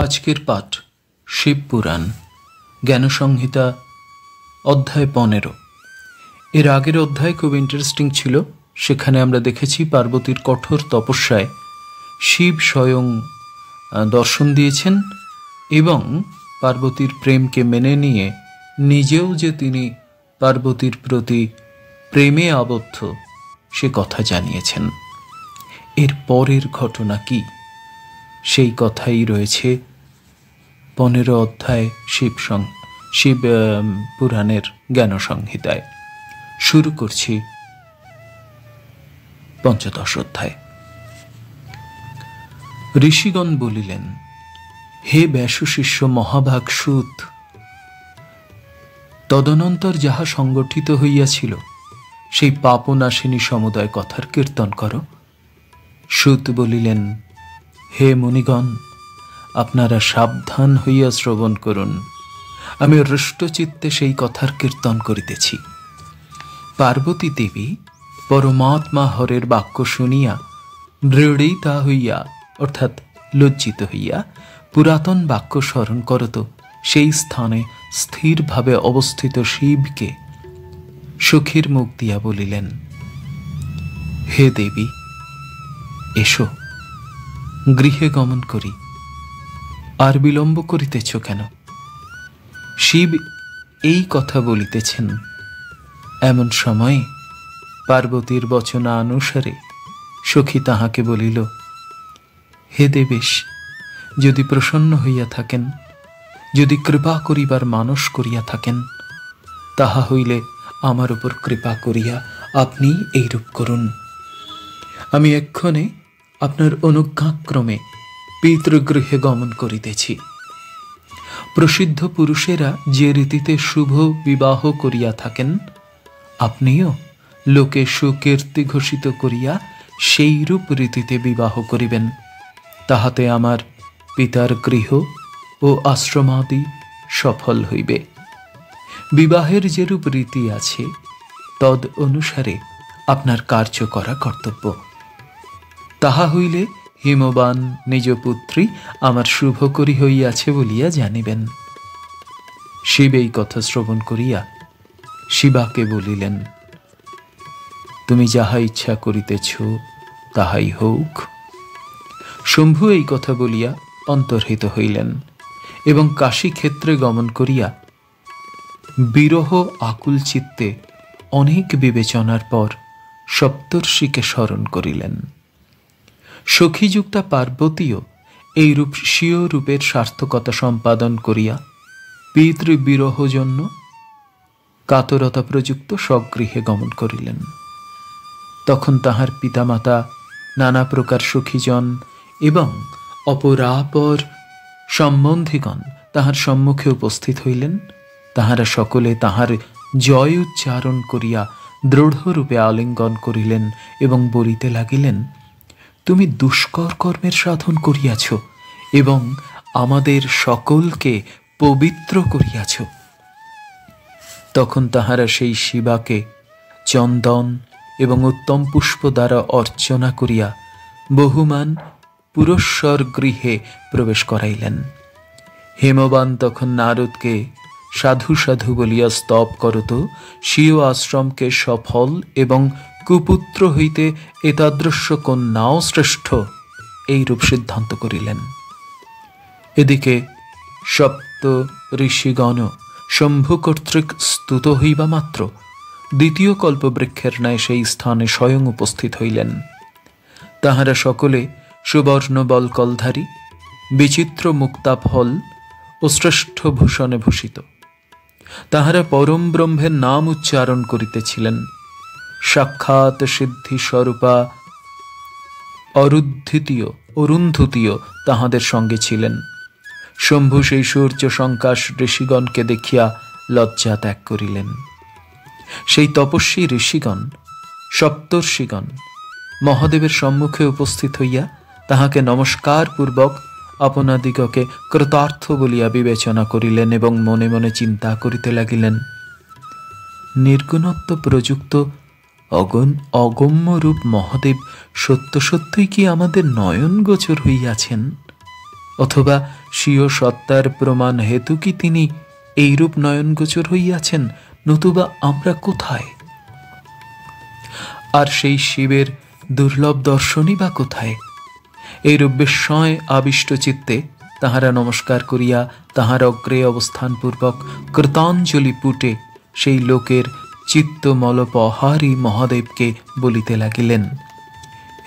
আজকের পাঠ শিবপুরাণ জ্ঞানসংহিতা অধ্যায় 15। এর আগের অধ্যায় খুব ইন্টারেস্টিং ছিল। সেখানে আমরা দেখেছি পার্বতীর কঠোর তপস্যায় শিব স্বয়ং দর্শন দিয়েছেন এবং পার্বতীর প্রেমকে মেনে নিয়ে নিজেও যে তিনি পার্বতীর প্রতি প্রেমে আবদ্ধ সে কথা জানিয়েছেন। এর পরের ঘটনা কি সেই কথাই রয়েছে 15 অধ্যায় শিব পুরাণের জ্ঞানসংহিতায়। শুরু করছি 15 অধ্যায়। ঋষিগণ বলিলেন, হে ব্যাসশিষ্য মহাভাগ সূত, তদনন্তর যাহা সংগঠিত হইয়াছিল সেই পাপনাশিনী সমুদয় কথার কীর্তন করো। সূত বলিলেন, হে মুনিগণ, আপনারা সাবধান হইয়া শ্রবণ করুন। আমি হৃষ্টচিত্তে সেই কথার কীর্তন করিতেছি। পার্বতী দেবী পরমাত্মা হরের বাক্য শুনিয়া দৃঢ়িতা হইয়া অর্থাৎ লজ্জিত হইয়া পুরাতন বাক্য স্মরণ করত সেই স্থানে স্থিরভাবে অবস্থিত শিবকে সখীর মুখ দিয়া বলিলেন, হে দেবী, এসো, গৃহে গমন করি। আর বিলম্ব করিতেছ কেন? শিব এই কথা বলিতেছেন এমন সময়ে পার্বতীর বচনানুসারে সখী তাহাকে বলিল, হে দেবেশ, যদি প্রসন্ন হইয়া থাকেন, যদি কৃপা করিবার মানস করিয়া থাকেন, তাহা হইলে আমার উপর কৃপা করিয়া আপনি এইরূপ করুন। আমি এক্ষণে আপনার অনুজ্ঞাক্রমে পিতৃগৃহে গমন করিতেছি। প্রসিদ্ধ পুরুষেরা যে রীতিতে শুভ বিবাহ করিয়া থাকেন, আপনিও লোকে সুকীর্তি ঘোষিত করিয়া সেইরূপ রীতিতে বিবাহ করিবেন। তাহাতে আমার পিতার গৃহ ও আশ্রমাদি সফল হইবে। বিবাহের যেরূপ রীতি আছে তদ অনুসারে আপনার কার্য করা কর্তব্য। তাহা হইলে হিমবান নিজ পুত্রী আমার শুভকরী হইয়াছে বলিয়া জানিবেন। শিব এই কথা শ্রবণ করিয়া শিবাকে বলিলেন, তুমি যাহা ইচ্ছা করিতেছ তাহাই হোক। শম্ভু এই কথা বলিয়া অন্তর্হিত হইলেন এবং কাশী ক্ষেত্রে গমন করিয়া বিরহ আকুল চিত্তে অনেক বিবেচনার পর সপ্তর্ষিকে স্মরণ করিলেন। সখীযুক্তা পার্বতীও এইরূপ স্বীয় রূপের সার্থকতা সম্পাদন করিয়া পিতৃবিরহ জন্য কাতরতা প্রযুক্ত স্বগৃহে গমন করিলেন। তখন তাহার পিতামাতা, নানা প্রকার সখীজন এবং অপরাপর সম্বন্ধীগণ তাহার সম্মুখে উপস্থিত হইলেন। তাহারা সকলে তাহার জয় উচ্চারণ করিয়া দৃঢ়রূপে আলিঙ্গন করিলেন এবং বলিতে লাগিলেন, তুমি দুষ্কর কর্মের সাধন করিয়াছ এবং আমাদের সকলকে পবিত্র করিয়াছ। তখন তাহারা সেই শিবাকে চন্দন এবং উত্তম পুষ্প দ্বারা অর্চনা করিয়া বহুমান পুরস্বর গৃহে প্রবেশ করাইলেন। হেমবান তখন নারদকে সাধু সাধু বলিয়া স্তব করত স্বীয় আশ্রমকে সফল এবং কুপুত্র হইতে এতাদৃশ কন্যাও শ্রেষ্ঠ এইরূপ সিদ্ধান্ত করিলেন। এদিকে সপ্ত ঋষিগণ শম্ভু কর্তৃক স্তুত হইবা মাত্র দ্বিতীয় কল্পবৃক্ষের ন্যায় সেই স্থানে স্বয়ং উপস্থিত হইলেন। তাহারা সকলে সুবর্ণ বলকলধারী, বিচিত্র মুক্তাফল ও শ্রেষ্ঠ ভূষণে ভূষিত। তাহারা পরম ব্রহ্মের নাম উচ্চারণ করিতেছিলেন। সাক্ষাৎ সিদ্ধি স্বরূপা অরুন্ধতীয় তাহাদের সঙ্গে ছিলেন। শম্ভু সেই সূর্য সংকাশ ঋষিগণকে দেখিয়া লজ্জা ত্যাগ করিলেন। সেই তপস্বী ঋষিগণ সপ্তর্ষিগণ মহাদেবের সম্মুখে উপস্থিত হইয়া তাহাকে নমস্কার পূর্বক আপনাদিগকে কৃতার্থ বলিয়া বিবেচনা করিলেন এবং মনে মনে চিন্তা করিতে লাগিলেন, নির্গুণত্ব প্রযুক্ত অগম্য রূপ মহাদেব সত্য সত্যই কি আমাদের নয়ন গোচর হইয়াছেন? অথবা স্বীয় সত্তার প্রমাণ হেতু কি তিনি এইরূপ নয়নগোচর হইয়াছেন, নতুবা আমরা কোথায়? আর সেই শিবের দুর্লভ দর্শনই বা কোথায়? এইরূপ বিস্ময় আবিষ্ট চিত্তে তাহারা নমস্কার করিয়া তাহার অগ্রে অবস্থানপূর্বক কৃতাঞ্জলি পুটে সেই লোকের চিত্তমলপহারী মহাদেবকে বলিতে লাগিলেন,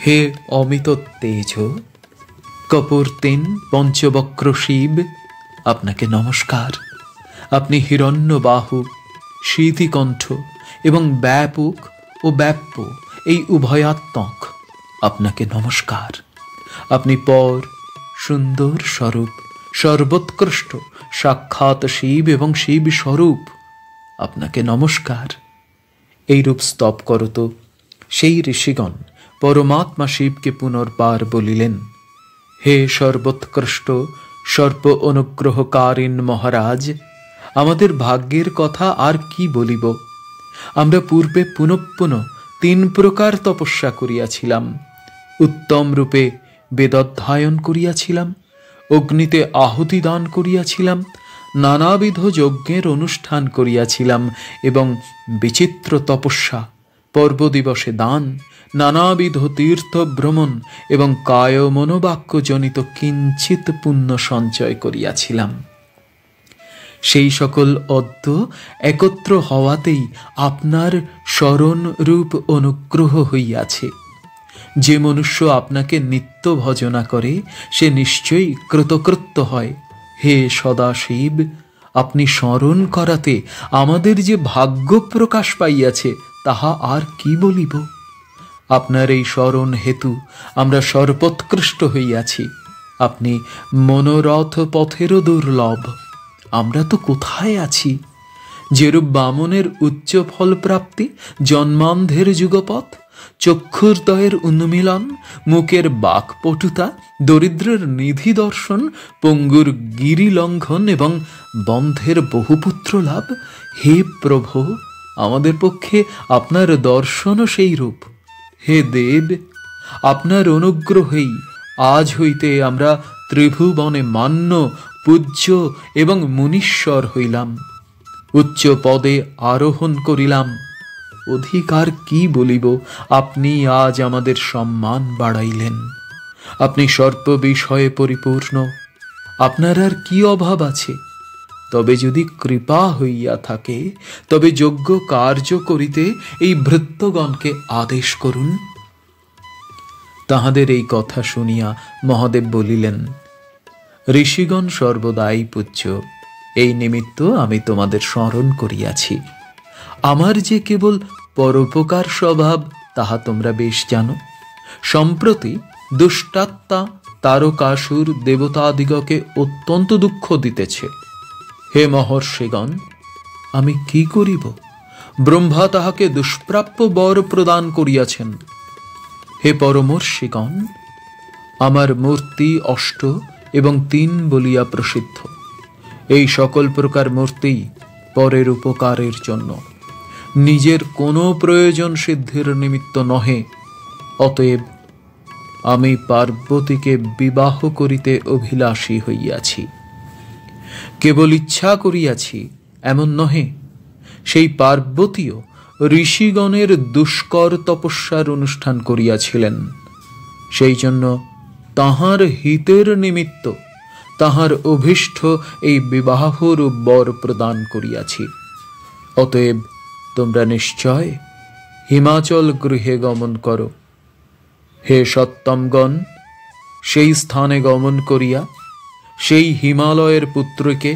হে অমিত তেজ, কপূর্তেন পঞ্চবক্র শিব, আপনাকে নমস্কার। আপনি হিরণ্যবাহু, শীতিকণ্ঠ এবং ব্যাপক ও ব্যাপ্য এই উভয়াত্মক, আপনাকে নমস্কার। আপনি পর সুন্দর স্বরূপ, সর্বোৎকৃষ্ট সাক্ষাৎ শিব এবং শিব স্বরূপ, আপনাকে নমস্কার। এইরূপ স্তব করত সেই ঋষিগণ পরমাত্মা শিবকে পুনর্বার বলিলেন, হে সর্বোৎকৃষ্ট সর্ব অনুগ্রহকারীন মহারাজ, আমাদের ভাগ্যের কথা আর কি বলিব? আমরা পূর্বে পুনঃ পুনঃ 3 প্রকার তপস্যা করিয়াছিলাম, উত্তম রূপে বেদাধ্যয়ন করিয়াছিলাম, অগ্নিতে আহুতি দান করিয়াছিলাম, নানাবিধ যজ্ঞের অনুষ্ঠান করিয়াছিলাম এবং বিচিত্র তপস্যা, পর্ব দিবসে দান, নানাবিধ তীর্থ ভ্রমণ এবং কায় মনোবাক্য জনিত কিঞ্চিত পুণ্য সঞ্চয় করিয়াছিলাম। সেই সকল অদ্য একত্র হওয়াতেই আপনার স্মরণ রূপ অনুগ্রহ হইয়াছে। যে মনুষ্য আপনাকে নিত্য ভজনা করে সে নিশ্চয়ই কৃতকৃত্য হয়। হে সদাশিব, আপনি স্মরণ করাতে আমাদের যে ভাগ্য প্রকাশ পাইয়াছে তাহা আর কি বলিব? আপনার এই স্মরণ হেতু আমরা সর্বোৎকৃষ্ট হইয়াছি। আপনি মনোরথ পথেরও দুর্লভ। আমরা তো কোথায় আছি? যেরূপ বামনের উচ্চ ফল প্রাপ্তি, জন্মান্ধের যুগপথ, চক্ষুর্দয়ের উন্মিলন, মুখের বাকপটুতা, দরিদ্রের নিধি দর্শন, পঙ্গুর গিরি লঙ্ঘন এবং বন্ধের বহুপুত্র লাভ, হে প্রভু, আমাদের পক্ষে আপনার দর্শনও সেই রূপ। হে দেব, আপনার অনুগ্রহেই আজ হইতে আমরা ত্রিভুবনে মান্য, পূজ্য এবং মুনীশ্বর হইলাম, উচ্চ পদে আরোহণ করিলাম। অধিকার কি বলিব? আপনি আজ আমাদের সম্মান বাড়াইলেন। আপনি সর্ব বিষয়ে পরিপূর্ণ, আপনার আর কি অভাব আছে? তবে যদি কৃপা হইয়া থাকে তবে যোগ্য কার্য করিতে এই ভৃত্যগণকে আদেশ করুন। তাহাদের এই কথা শুনিয়া মহাদেব বলিলেন, ঋষিগণ সর্বদাই পূজ্য, এই নিমিত্ত আমি তোমাদের স্মরণ করিয়াছি। আমার যে কেবল পরোপকার স্বভাব তাহা তোমরা বেশ জানো। সম্প্রতি দুষ্টাত্মা তারকাসুর দেবতাদিগকে অত্যন্ত দুঃখ দিতেছে। হে মহর্ষিগণ, আমি কি করিব? ব্রহ্মা তাহাকে দুষ্প্রাপ্য বর প্রদান করিয়াছেন। হে পরমর্ষিগণ, আমার মূর্তি 8 এবং 3 বলিয়া প্রসিদ্ধ। এই সকল প্রকার মূর্তি পরের উপকারের জন্য, নিজের কোনো প্রয়োজন সিদ্ধির নিমিত্ত নহে। অতএব আমি পার্বতীকে বিবাহ করিতে অভিলাষী হইয়াছি। কেবল ইচ্ছা করিয়াছি এমন নহে, সেই পার্বতীও ঋষিগণের দুষ্কর তপস্যার অনুষ্ঠান করিয়াছিলেন। সেই জন্য তাহার হিতের নিমিত্ত তাহার অভীষ্ট এই বিবাহরূপ বর প্রদান করিয়াছি। অতএব তোমরা নিশ্চয় হিমাচল গৃহে গমন করো। হে সত্তমগণ, সেই স্থানে গমন করিয়া সেই হিমালয়ের পুত্রকে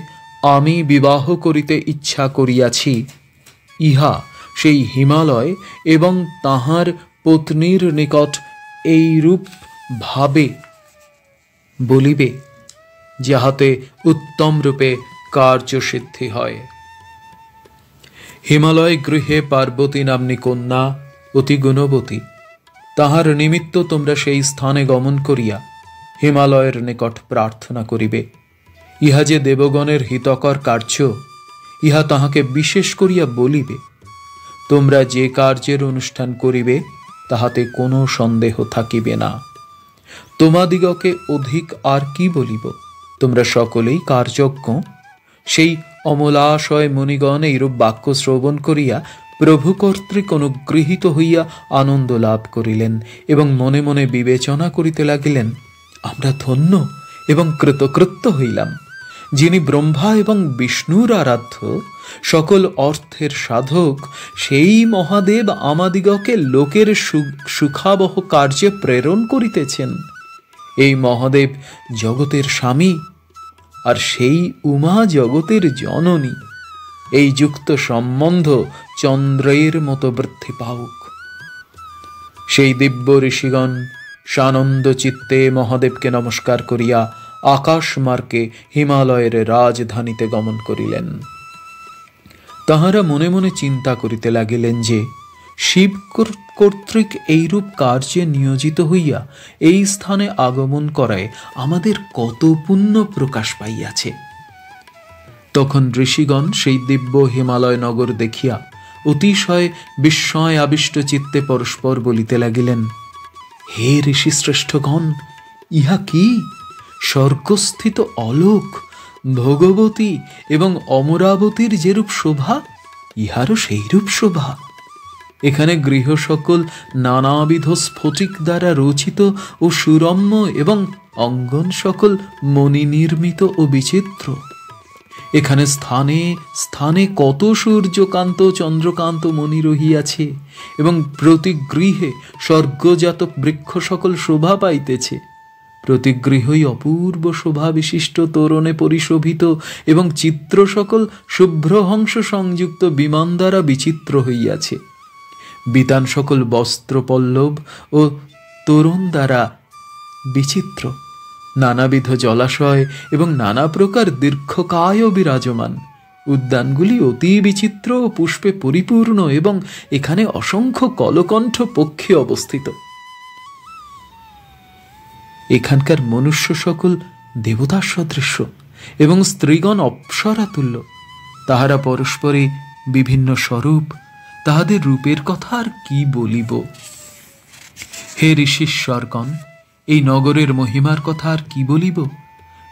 আমি বিবাহ করিতে ইচ্ছা করিয়াছি। ইহা সেই হিমালয় এবং তাহার পত্নীর নিকট এই রূপ ভাবে বলিবে, যাহাতে উত্তম রূপে কার্যসিদ্ধি হয়। হিমালয় গৃহে পার্বতী নাম্নী কন্যা অতি গুণবতী। তাহার নিমিত্ত তোমরা সেই স্থানে গমন করিয়া হিমালয়ের নিকট প্রার্থনা করিবে। ইহা যে দেবগণের হিতকর কার্য, ইহা তাহাকে বিশেষ করিয়া বলিবে। তোমরা যে কার্যের অনুষ্ঠান করিবে তাহাতে কোনো সন্দেহ থাকিবে না। তোমাদিগকে অধিক আর কি বলিব? তোমরা সকলেই কার্যজ্ঞ। সেই অমলাশয় মুনিগণ এইরূপ বাক্য শ্রবণ করিয়া প্রভু কর্তৃক অনুগৃহীত হইয়া আনন্দ লাভ করিলেন এবং মনে মনে বিবেচনা করিতে লাগিলেন, আমরা ধন্য এবং কৃতকৃত্য হইলাম। যিনি ব্রহ্মা এবং বিষ্ণুর আরাধ্য, সকল অর্থের সাধক, সেই মহাদেব আমাদিগকে লোকের সুখাবহ কার্যে প্রেরণ করিতেছেন। এই মহাদেব জগতের স্বামী, আর সেই উমা জগতের জননী। এই যুক্ত সম্বন্ধ চন্দ্রের মতো বৃদ্ধি পাউক। সেই দিব্য ঋষিগণ সানন্দ চিত্তে মহাদেবকে নমস্কার করিয়া আকাশ মার্গে হিমালয়ের রাজধানীতে গমন করিলেন। তাহারা মনে মনে চিন্তা করিতে লাগিলেন যে শিব কর্তৃক এইরূপ কার্যে নিয়োজিত হইয়া এই স্থানে আগমন করায় আমাদের কত পুণ্য প্রকাশ পাইয়াছে। তখন ঋষিগণ সেই দিব্য হিমালয় নগর দেখিয়া অতিশয় বিস্ময় আবিষ্ট চিত্তে পরস্পর বলিতে লাগিলেন, হে ঋষি শ্রেষ্ঠগণ, ইহা কি? স্বর্গস্থিত অলোক, ভগবতী এবং অমরাবতীর যেরূপ শোভা, ইহারও সেইরূপ শোভা। এখানে গৃহ সকল নানাবিধ স্ফটিক দ্বারা রচিত ও সুরম্য এবং অঙ্গন সকল মণি নির্মিত ও বিচিত্র। এখানে স্থানে স্থানে কত সূর্যকান্ত চন্দ্রকান্ত মণি রহিয়াছে এবং প্রতি গৃহে স্বর্গজাত বৃক্ষ সকল শোভা পাইতেছে। প্রতি গৃহই অপূর্ব শোভা বিশিষ্ট তোরণে পরিশোভিত এবং চিত্র সকল শুভ্রহংস সংযুক্ত বিমান দ্বারা বিচিত্র হইয়াছে। বিতান সকল বস্ত্র পল্লব ও তোরণ দ্বারা বিচিত্র। নানাবিধ জলাশয় এবং নানা প্রকার দীর্ঘকায় বিরাজমান। উদ্যানগুলি অতি বিচিত্র ও পুষ্পে পরিপূর্ণ এবং এখানে অসংখ্য কলকণ্ঠ পক্ষী অবস্থিত। এখানকার মনুষ্য সকল দেবতার সদৃশ্য এবং স্ত্রীগণ অপ্সরা তুল্য। তাহারা পরস্পরে বিভিন্ন স্বরূপ। তাহাদের রূপের কথা আর কি বলিব। হে ঋষীশ্বরগণ, এই নগরের মহিমার কথা আর কি বলিব।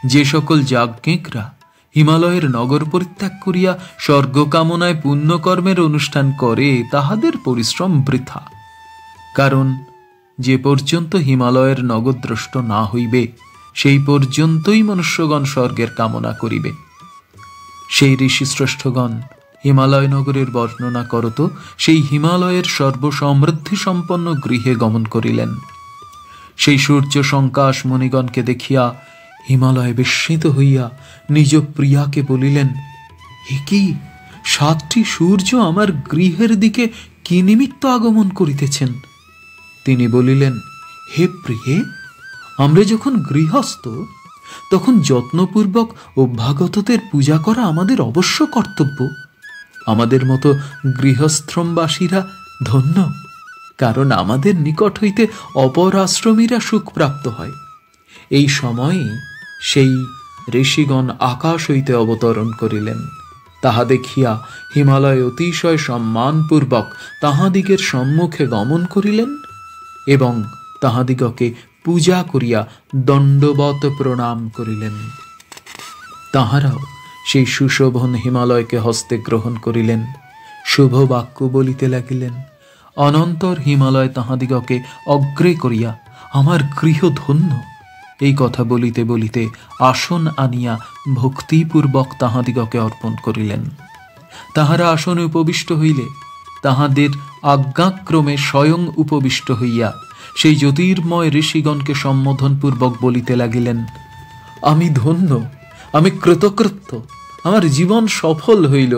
যে সকল যাজ্ঞিকরা হিমালয়ের নগর পরিত্যাগ করিয়া স্বর্গ কামনায় পুণ্যকর্মের অনুষ্ঠান করে, তাহাদের পরিশ্রম বৃথা। কারণ যে পর্যন্ত হিমালয়ের নগর দ্রষ্ট না হইবে, সেই পর্যন্তই মনুষ্যগণ স্বর্গের কামনা করিবে। সেই ঋষিশ্রেষ্ঠগণ হিমালয় নগরের বর্ণনা করত সেই হিমালয়ের সর্বসমৃদ্ধি সম্পন্ন গৃহে গমন করিলেন। সেই সূর্য সংকাশ মুনিগণকে দেখিয়া হিমালয় বিস্মিত হইয়া নিজ প্রিয়াকে বলিলেন, এ কি, 7টি সূর্য আমার গৃহের দিকে কি নিমিত্ত আগমন করিতেছেন? তিনি বলিলেন, হে প্রিয়ে, আমরা যখন গৃহস্থ তখন যত্নপূর্বক অভ্যাগতদের পূজা করা আমাদের অবশ্য কর্তব্য। আমাদের মতো গৃহস্থ্রমবাসীরা ধন্য, কারণ আমাদের নিকট হইতে অপর আশ্রমীরা সুখপ্রাপ্ত হয়। এই সময়ে সেই ঋষিগণ আকাশ হইতে অবতরণ করিলেন। তাহা দেখিয়া হিমালয় অতিশয় সম্মানপূর্বক তাহাদিগের সম্মুখে গমন করিলেন এবং তাহাদিগকে পূজা করিয়া দণ্ডবত প্রণাম করিলেন। তাহারাও সেই সুশোভন হিমালয়কে হস্তে গ্রহণ করিলেন, শুভ বাক্য বলিতে লাগিলেন। অনন্তর হিমালয় তাহাদিগকে অগ্রে করিয়া আমার গৃহ ধন্য এই কথা বলিতে বলিতে আসন আনিয়া ভক্তিপূর্বক তাহাদিগকে অর্পণ করিলেন। তাহারা আসনে উপবিষ্ট হইলে তাহাদের আজ্ঞাক্রমে স্বয়ং উপবিষ্ট হইয়া সেই জ্যোতির্ময় ঋষিগণকে সম্বোধনপূর্বক বলিতে লাগিলেন, আমি ধন্য, আমি কৃতকৃত্য, আমার জীবন সফল হইল।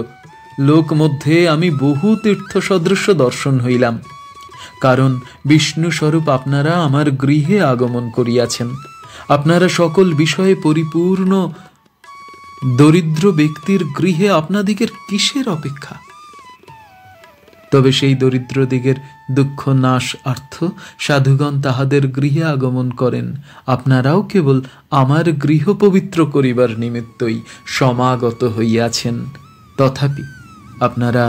লোক মধ্যে আমি বহু তীর্থ সদৃশ্য দর্শন হইলাম, কারণ বিষ্ণু স্বরূপ আপনারা আমার গৃহে আগমন করিয়াছেন। আপনারা সকল বিষয়ে পরিপূর্ণ দরিদ্র ব্যক্তির গৃহে আপনাদিগের কিসের অপেক্ষা? তবে সেই দরিদ্র দিগের দুঃখ নাশ অর্থ সাধুগণ তাহাদের গৃহে আগমন করেন। আপনারাও কেবল আমার গৃহ পবিত্র করিবার নিমিত্তই সমাগত হইয়াছেন। তথাপি আপনারা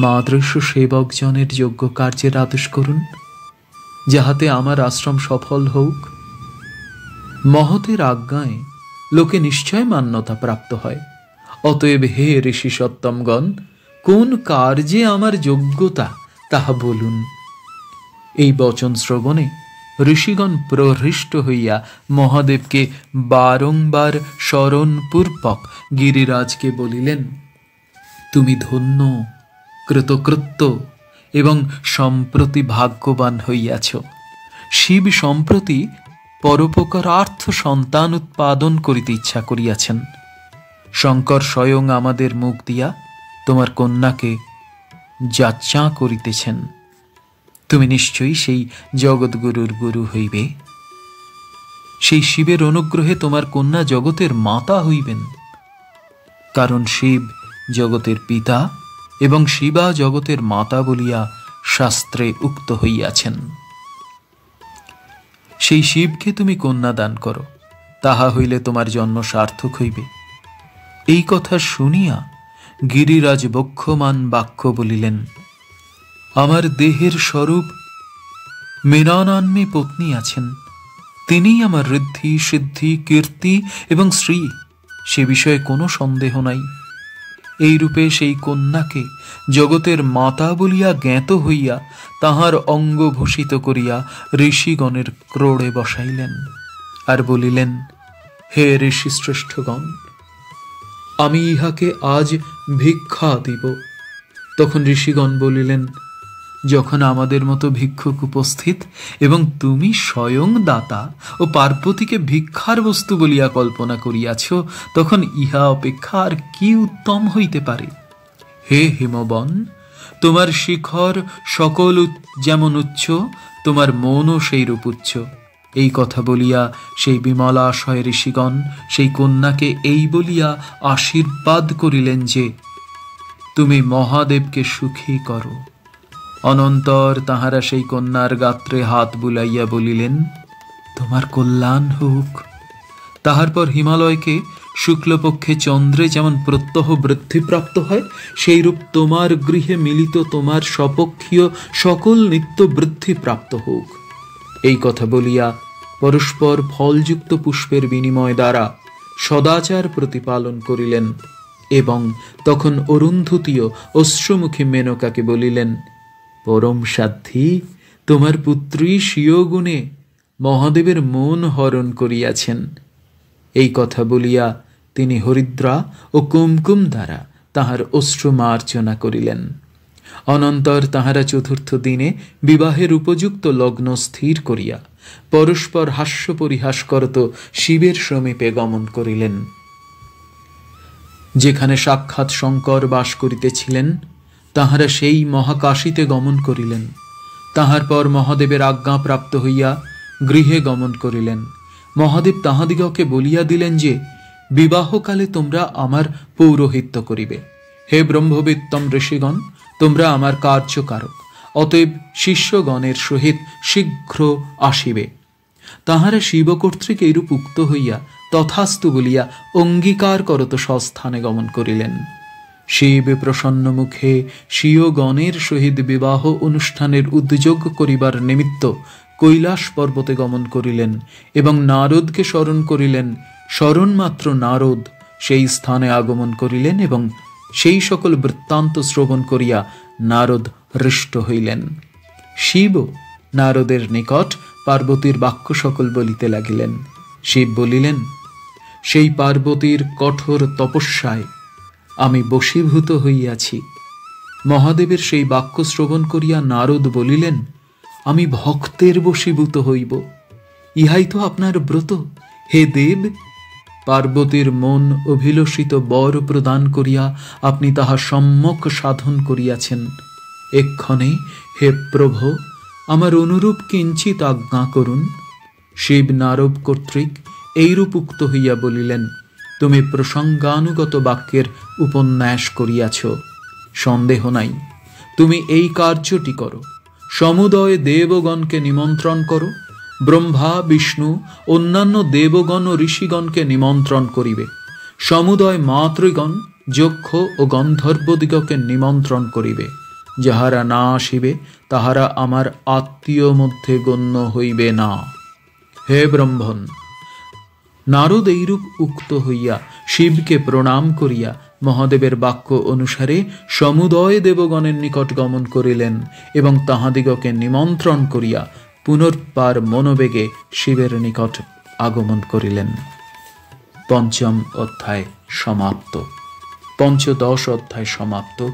মাদৃশ্য সেবকজনের যোগ্য কার্যের আদেশ করুন, যাহাতে আমার আশ্রম সফল হোক। মহতের আজ্ঞায় লোকে নিশ্চয় মান্যতা প্রাপ্ত হয়। অতএব হে ঋষি সত্তমগণ, কোন কার্যে আমার যোগ্যতা তাহা বলুন। এই বচন শ্রবণে ঋষিগণ প্রহৃষ্ট হইয়া মহাদেবকে বারংবার স্মরণপূর্বক গিরিরাজকে বলিলেন, তুমি ধন্য, কৃতকৃত্য এবং সম্প্রতি ভাগ্যবান হইয়াছ। শিব সম্প্রতি পরোপকারার্থ সন্তান উৎপাদন করিতে ইচ্ছা করিয়াছেন। শঙ্কর স্বয়ং আমাদের মুখ দিয়া তোমার কন্যাকে যাচা করিতেছেন। তুমি নিশ্চয়ই সেই জগৎগুরুর গুরু হইবে। সেই শিবের অনুগ্রহে তোমার কন্যা জগতের মাতা হইবেন। কারণ শিব জগতের পিতা এবং শিবা জগতের মাতা বলিয়া শাস্ত্রে উক্ত হইয়াছেন। সেই শিবকে তুমি কন্যা দান করো, তাহা হইলে তোমার জন্ম সার্থক হইবে। এই কথা শুনিয়া গিরিরাজ বক্ষমান বাক্য বলিলেন, আমার দেহের স্বরূপ মৃণানান্মী পত্নী আছেন, তিনিই আমার ঋদ্ধি, সিদ্ধি, কীর্তি এবং শ্রী, সে বিষয়ে কোনো সন্দেহ নাই। এই রূপে সেই কন্যাকে জগতের মাতা বলিয়া জ্ঞাত হইয়া তাহার অঙ্গ ভূষিত করিয়া ঋষিগণের ক্রোড়ে বসাইলেন আর বলিলেন, হে ঋষি শ্রেষ্ঠগণ, আমি ইহাকে আজ ভিক্ষা দিব। তখন ঋষিগণ বলিলেন, যখন আমাদের মতো ভিক্ষুক উপস্থিত এবং তুমি স্বয়ং দাতা ও পার্বতীকে ভিক্ষার বস্তু বলিয়া কল্পনা করিয়াছ, তখন ইহা অপেক্ষা আর কি উত্তম হইতে পারে। হে হিমবন, তোমার শিখর সকল যেমন উচ্চ, তোমার মনও সেই রূপ উচ্চ। এই কথা বলিয়া সেই বিমলাশয় ঋষিগণ সেই কন্যাকে এই বলিয়া আশীর্বাদ করিলেন যে, তুমি মহাদেবকে সুখী করো। অনন্তর তাহারা সেই কন্যার গাত্রে হাত বুলাইয়া বলিলেন, তোমার কল্যাণ হোক। তাহার পর হিমালয়কে শুক্লপক্ষে চন্দ্রে যেমন প্রত্যহ বৃদ্ধিপ্রাপ্ত হয়, সেইরূপ তোমার গৃহে মিলিত তোমার স্বপক্ষীয় সকল নিত্য বৃদ্ধিপ্রাপ্ত হোক। এই কথা বলিয়া পরস্পর ফলযুক্ত পুষ্পের বিনিময় দ্বারা সদাচার প্রতিপালন করিলেন। এবং তখন অরুন্ধতীয় অশ্রুমুখী মেনকাকে বলিলেন, পরম সাধ্বী, তোমার পুত্রী স্বীয় গুণে মহাদেবের মন হরণ করিয়াছেন। এই কথা বলিয়া তিনি হরিদ্রা ও কুমকুম দ্বারা তাহার অশ্রু মার্জনা করিলেন। অনন্তর তাহারা চতুর্থ দিনে বিবাহের উপযুক্ত লগ্ন স্থির করিয়া পরস্পর হাস্য পরিহাস করত শিবের সমীপে গমন করিলেন। যেখানে সাক্ষাৎ শঙ্কর বাস করিতেছিলেন, তাহারা সেই মহাকাশীতে গমন করিলেন। তাহার পর মহাদেবের আজ্ঞা প্রাপ্ত হইয়া গৃহে গমন করিলেন। মহাদেব তাহাদিগকে বলিয়া দিলেন যে, বিবাহকালে তোমরা আমার পৌরোহিত্য করিবে। হে ব্রহ্মবিত্তম ঋষিগণ, তোমরা আমার কার্যকারক, অতএব শিষ্যগণের সহিত শীঘ্র আসিবে। তাহারা শিব কর্তৃক এইরূপ উক্ত হইয়া তথাস্তু বলিয়া অঙ্গীকার করত স্বস্থানে গমন করিলেন। শিব প্রসন্ন মুখে স্বীয়গণের সহিত বিবাহ অনুষ্ঠানের উদ্যোগ করিবার নিমিত্ত কৈলাস পর্বতে গমন করিলেন এবং নারদকে স্মরণ করিলেন। স্মরণমাত্র নারদ সেই স্থানে আগমন করিলেন এবং সেই সকল বৃত্তান্ত শ্রবণ করিয়া নারদ হৃষ্ট হইলেন। শিব নারদের নিকট পার্বতীর বাক্য সকল বলিতে লাগিলেন। শিব বলিলেন, সেই পার্বতীর কঠোর তপস্যায় আমি বশীভূত হইয়াছি। মহাদেবের সেই বাক্য শ্রবণ করিয়া নারদ বলিলেন, আমি ভক্তের বশীভূত হইব। ইহাই তো আপনার ব্রত, হে দেব। পার্বতীর মন অভিলষিত বর প্রদান করিয়া আপনি তাহা সম্যক সাধন করিয়াছেন। এক্ষণে হে প্রভু, আমার অনুরূপ কিঞ্চিত আজ্ঞা করুন। শিব নারদ কর্তৃক এইরূপ উক্ত হইয়া বলিলেন, তুমি প্রসঙ্গানুগত বাক্যের উপন্যাস করিয়াছ, সন্দেহ নাই। তুমি এই কার্যটি করো। সমুদয় দেবগণকে নিমন্ত্রণ করো। ব্রহ্মা, বিষ্ণু, অন্যান্য দেবগণ ও ঋষিগণকে নিমন্ত্রণ করিবে। সমুদয় মাতৃগণ, যক্ষ ও গন্ধর্বদিগকে নিমন্ত্রণ করিবে। যাহারা না আসিবে তাহারা আমার আত্মীয় মধ্যে গণ্য হইবে না। হে ব্রহ্মণ, নারদ এইরূপ উক্ত হইয়া শিবকে প্রণাম করিয়া মহাদেবের বাক্য অনুসারে সমুদয় দেবগণের নিকট গমন করিলেন এবং তাহাদিগকে নিমন্ত্রণ করিয়া পুনর্বার মনোবেগে শিবের নিকট আগমন করিলেন। পঞ্চম অধ্যায় সমাপ্ত। পঞ্চদশ অধ্যায় সমাপ্ত।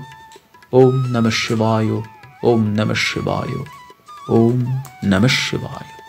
ওম নমঃ শিবায়, ওম নমঃ শিবায়, ওম নমঃ শিবায়।